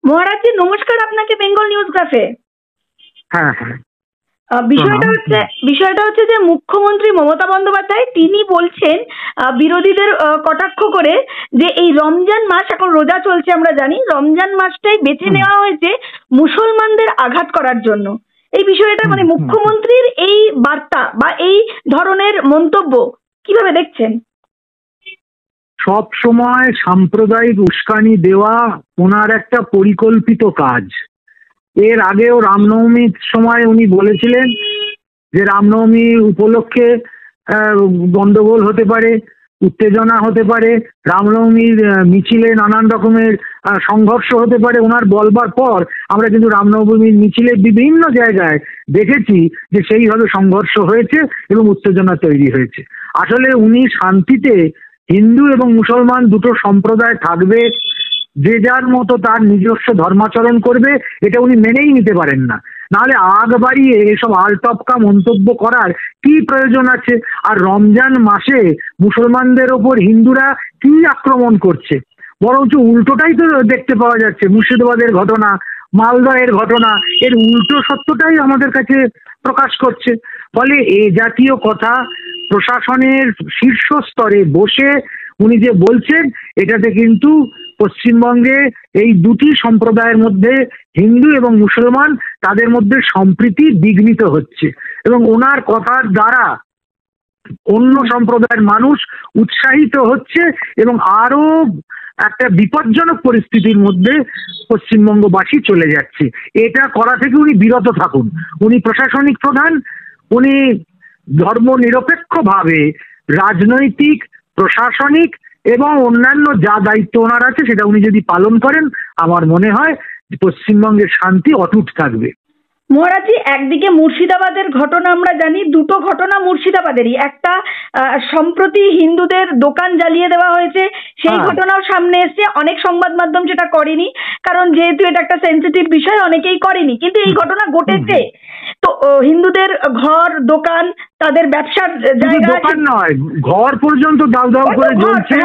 মহারাজজি নমস্কার আপনাকে বেঙ্গল নিউজ গ্রাফে। হ্যাঁ হ্যাঁ, বিষয়টা হচ্ছে যে মুখ্যমন্ত্রী মমতা বন্দ্যোপাধ্যায় তিনি বলছেন বিরোধীদের কটাক্ষ করে যে এই রমজান মাস, এখন রোজা চলছে আমরা জানি, রমজান মাসটাই বেছে নেওয়া হয়েছে মুসলমানদের আঘাত করার জন্য। এই বিষয়টা মানে মুখ্যমন্ত্রীর এই বার্তা বা এই ধরনের মন্তব্য কিভাবে দেখছেন? সব সময় সাম্প্রদায়িক উস্কানি দেওয়া ওনার একটা পরিকল্পিত কাজ। এর আগেও রামনবমীর সময় উনি বলেছিলেন যে রামনবমী উপলক্ষে গন্ডগোল হতে পারে, উত্তেজনা হতে পারে, রামনবমীর মিছিলে নানান রকমের সংঘর্ষ হতে পারে। ওনার বলবার পর আমরা কিন্তু রামনবমীর মিছিলে বিভিন্ন জায়গায় দেখেছি যে সেইভাবে সংঘর্ষ হয়েছে এবং উত্তেজনা তৈরি হয়েছে। আসলে উনি শান্তিতে হিন্দু এবং মুসলমান দুটো সম্প্রদায় থাকবে, যে যার মতো তার নিজস্ব ধর্মাচরণ করবে, এটা উনি মেনেই নিতে পারেন না। নাহলে আগ বাড়িয়ে এসব আলটপকা মন্তব্য করার কি প্রয়োজন আছে? আর রমজান মাসে মুসলমানদের ওপর হিন্দুরা কি আক্রমণ করছে, বরঞ্চ উল্টোটাই তো দেখতে পাওয়া যাচ্ছে। মুর্শিদাবাদের ঘটনা, মালদহের ঘটনা, এর উল্টো সত্যটাই আমাদের কাছে প্রকাশ করছে। ফলে এ জাতীয় কথা প্রশাসনের শীর্ষ স্তরে বসে উনি যে বলছেন, এটাতে কিন্তু পশ্চিমবঙ্গে এই দুটি সম্প্রদায়ের মধ্যে, হিন্দু এবং মুসলমান, তাদের মধ্যে সম্প্রীতি বিঘ্নিত হচ্ছে এবং ওনার কথার দ্বারা অন্য সম্প্রদায়ের মানুষ উৎসাহিত হচ্ছে এবং আরো একটা বিপজ্জনক পরিস্থিতির মধ্যে পশ্চিমবঙ্গবাসী চলে যাচ্ছে। এটা করা থেকে উনি বিরত থাকুন। উনি প্রশাসনিক প্রধান, উনি ধর্মনিরপেক্ষভাবে রাজনৈতিক, প্রশাসনিক এবং অন্যান্য যা দায়িত্ব ওনার আছে সেটা উনি যদি পালন করেন, আমার মনে হয় পশ্চিমবঙ্গের শান্তি অটুট থাকবে। মহারাজজি, একদিকে মুর্শিদাবাদের ঘটনা আমরা জানি, দুটো ঘটনা মুর্শিদাবাদেরই। একটা সম্প্রতি হিন্দুদের দোকান জ্বালিয়ে দেওয়া হয়েছে, সেই ঘটনাও সামনে এসছে। অনেক সংবাদ মাধ্যম সেটা করেনি, কারণ যেহেতু এটা একটা সেন্সিটিভ বিষয়, অনেকেই করেনি, কিন্তু এই ঘটনা ঘটেছে। তো হিন্দুদের ঘর, দোকান, তাদের ব্যবসার জায়গা, দোকান নয়, ঘর পর্যন্ত দাউ দাউ করে জ্বলছে,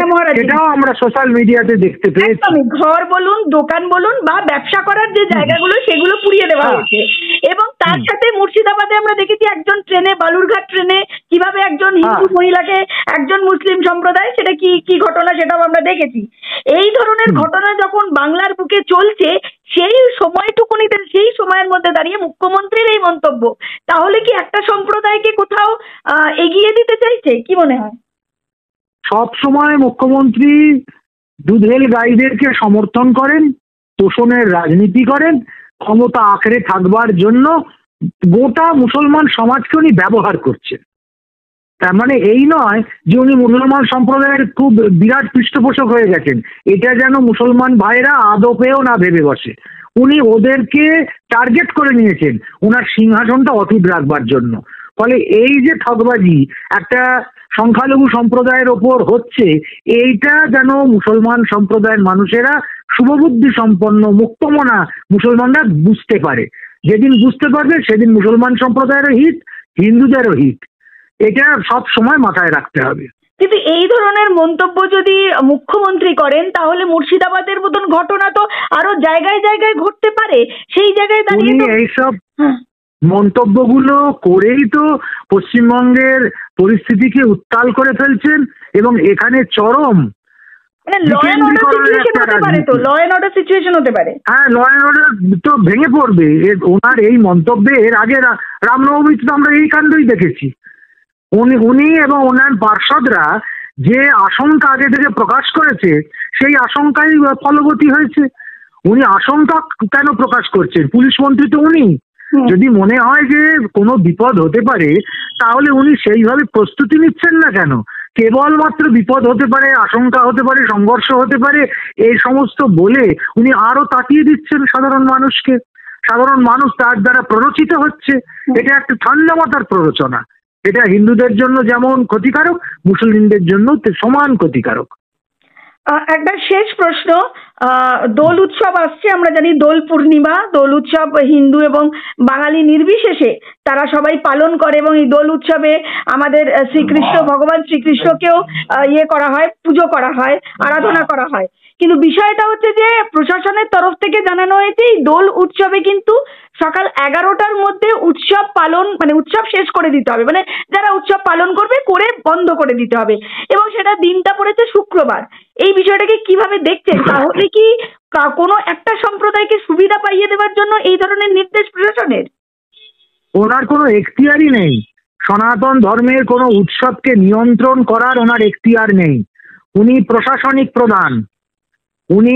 এটাও আমরা সোশ্যাল মিডিয়াতে দেখতে পেয়েছি। ঘর বলুন, দোকান বলুন বা ব্যবসা করার যে জায়গাগুলো, সেগুলো পুড়িয়ে দেওয়া হয়েছে। এবং তার সাথে মুর্শিদাবাদে আমরা দেখেছি একজন ট্রেনে, বালুরঘাট ট্রেনে, কিভাবে একজন হিন্দু মহিলাকে একজন মুসলিম সম্প্রদায়, সেটা কি ঘটনা সেটাও আমরা দেখেছি। এই ধরনের ঘটনা যখন বাংলার বুকে চলছে, সেই সময়টুকুনিতে, সেই সময়ের মধ্যে দাঁড়িয়ে মুখ্যমন্ত্রীর এই মন্তব্য, তাহলে কি একটা সম্প্রদায়কে কোথাও এগিয়ে দিতে চাইছে? কি মনে হয়? সব সময় মুখ্যমন্ত্রী দুধেল গাইদেরকে সমর্থন করেন, তোষণের রাজনীতি করেন, ক্ষমতা আঁকড়ে থাকবার জন্য গোটা মুসলমান সমাজকে উনি ব্যবহার করছেন। তার মানে এই নয় যে উনি মুসলমান সম্প্রদায়ের খুব বিরাট পৃষ্ঠপোষক হয়ে গেছেন, এটা যেন মুসলমান ভাইরা আদপেও না ভেবে বসে। উনি ওদেরকে টার্গেট করে নিয়েছেন ওনার সিংহাসনটা অটুট রাখবার জন্য। ফলে এই যে ঠকবাজি একটা সংখ্যালঘু সম্প্রদায়ের ওপর হচ্ছে, এইটা যেন মুসলমান সম্প্রদায়ের মানুষেরা, শুভবুদ্ধি সম্পন্ন মুক্তমনা মুসলমানরা বুঝতে পারে। যেদিন বুঝতে পারবে সেদিন মুসলমান সম্প্রদায়েরও হিত, হিন্দুদেরও হিত। এটা সব সময় মাথায় রাখতে হবে। কিন্তু এই ধরনের মন্তব্য যদি মুখ্যমন্ত্রী করেন, তাহলে মুর্শিদাবাদের মতন ঘটনা তো আরো জায়গায় জায়গায় ঘটতে পারে। সেই জায়গায় দাঁড়িয়ে এইসব মন্তব্যগুলো করেই তো পশ্চিমবঙ্গের পরিস্থিতিকে উত্তাল করে ফেলছেন এবং এখানে চরম ল অ্যান্ড অর্ডার সিচুয়েশন হতে পারে। হ্যাঁ, ল অ্যান্ড অর্ডার তো ভেঙে পড়বে ওনার এই মন্তব্যে। এর আগে রামনবমীতে আমরা এই কাণ্ডই দেখেছি। উনি এবং ওনার পার্ষদরা যে আশঙ্কা আগে থেকে প্রকাশ করেছে, সেই আশঙ্কাই ফলবতী হয়েছে। উনি আশঙ্কা কেন প্রকাশ করছেন? পুলিশ মন্ত্রী তো উনি। যদি মনে হয় যে কোনো বিপদ হতে পারে, তাহলে উনি সেইভাবে প্রস্তুতি নিচ্ছেন না কেন? কেবলমাত্র বিপদ হতে পারে, আশঙ্কা হতে পারে, সংঘর্ষ হতে পারে, এই সমস্ত বলে উনি আরো তাকিয়ে দিচ্ছেন সাধারণ মানুষকে। সাধারণ মানুষ তার দ্বারা প্ররোচিত হচ্ছে। এটা একটা ঠান্ডা মাথার প্ররোচনা। এটা হিন্দুদের জন্য যেমন ক্ষতিকারক, মুসলিমদের জন্য সমান ক্ষতিকারক। একটা শেষ প্রশ্ন, দোল উৎসব আসছে, আমরা জানি দোল পূর্ণিমা। দোল উৎসব হিন্দু এবং বাঙালি নির্বিশেষে তারা সবাই পালন করে এবং এই দোল উৎসবে আমাদের শ্রীকৃষ্ণ, ভগবান শ্রীকৃষ্ণকেও করা হয়, পুজো করা হয়, আরাধনা করা হয়। কিন্তু বিষয়টা হচ্ছে যে প্রশাসনের তরফ থেকে জানানো হয়েছে এই দোল উৎসবে কিন্তু সকাল 11টার মধ্যে উৎসব পালন মানে উৎসব শেষ করে দিতে হবে, মানে যারা উৎসব পালন করবে করে বন্ধ করে দিতে হবে, এবং সেটা দিনটা পড়েছে শুক্রবার। এই বিষয়টাকে কিভাবে দেখছেন? তাহলে কি কোনো একটা সম্প্রদায়কে সুবিধা পাইয়ে দেওয়ার জন্য এই ধরনের নির্দেশ প্রশাসনের? ওনার কোনো এখতিয়ারই নেই। সনাতন ধর্মের কোনো উৎসবকে নিয়ন্ত্রণ করার ওনার এখতিয়ার নেই। উনি প্রশাসনিক প্রধান, উনি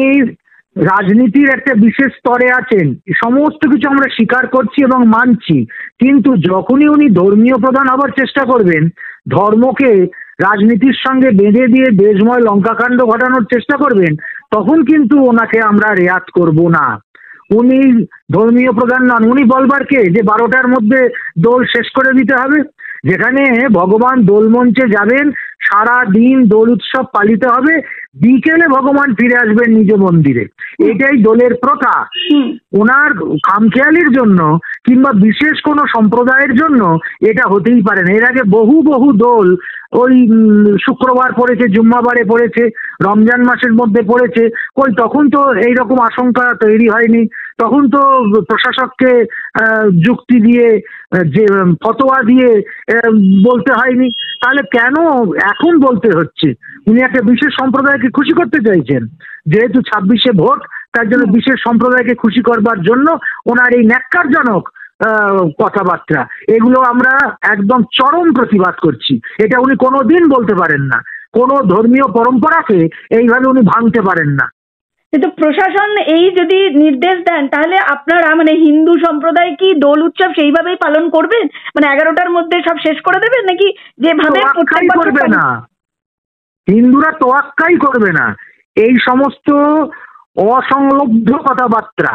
রাজনীতির একটা বিশেষ স্তরে আছেন, সমস্ত কিছু আমরা স্বীকার করছি এবং মানছি। কিন্তু যখনই উনি ধর্মীয় প্রধান হবার চেষ্টা করবেন, ধর্মকে রাজনীতির সঙ্গে বেঁধে দিয়ে দেশময় লঙ্কাকাণ্ড ঘটানোর চেষ্টা করবেন, তখন কিন্তু ওনাকে আমরা রেয়াত করব না। উনি ধর্মীয় প্রধান নন। উনি বলবার কে যে 12টার মধ্যে দোল শেষ করে দিতে হবে? যেখানে ভগবান দোল মঞ্চে যাবেন, সারা দিন দোল উৎসব পালিত হবে, বিকেলে ভগবান ফিরে আসবেন নিজ মন্দিরে। এটাই দোলের প্রথা। ওনার খামখেয়ালির জন্য কিংবা বিশেষ কোনো সম্প্রদায়ের জন্য এটা হতেই পারে না। এর আগে বহু বহু দোল ওই শুক্রবার পড়েছে, জুম্মাবারে পড়েছে, রমজান মাসের মধ্যে পড়েছে। কই তখন তো এইরকম আশঙ্কা তৈরি হয়নি, তখন তো প্রশাসককে যুক্তি দিয়ে যে ফতোয়া দিয়ে বলতে হয়নি। তাহলে কেন এখন বলতে হচ্ছে? উনি একটা বিশেষ সম্প্রদায়কে খুশি করতে চাইছেন, যেহেতু 26শে ভোট, তার জন্য বিশেষ সম্প্রদায়কে খুশি করবার জন্য ওনার এই ন্যাক্কারজনক কথাবার্তা, এগুলো আমরা একদম চরম প্রতিবাদ করছি। এটা উনি কোনোদিন বলতে পারেন না। কোনো ধর্মীয় পরম্পরাকে এইভাবে উনি ভাঙতে পারেন না। কিন্তু প্রশাসন এই যদি নির্দেশ দেন, তাহলে আপনারা মানে হিন্দু সম্প্রদায় কি দোল উৎসব সেইভাবেই পালন করবেন? মানে 11টার মধ্যে সব শেষ করে দেবেন, নাকি যেভাবে করবে না? হিন্দুরা তোয়াক্কাই করবে না। এই সমস্ত অসংলগ্ধ কথাবার্তা,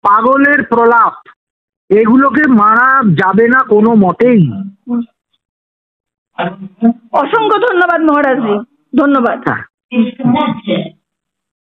পাগলের প্রলাপ, এগুলোকে মানা যাবে না কোনো মতেই। অসংখ্য ধন্যবাদ মহারাজজি, ধন্যবাদ।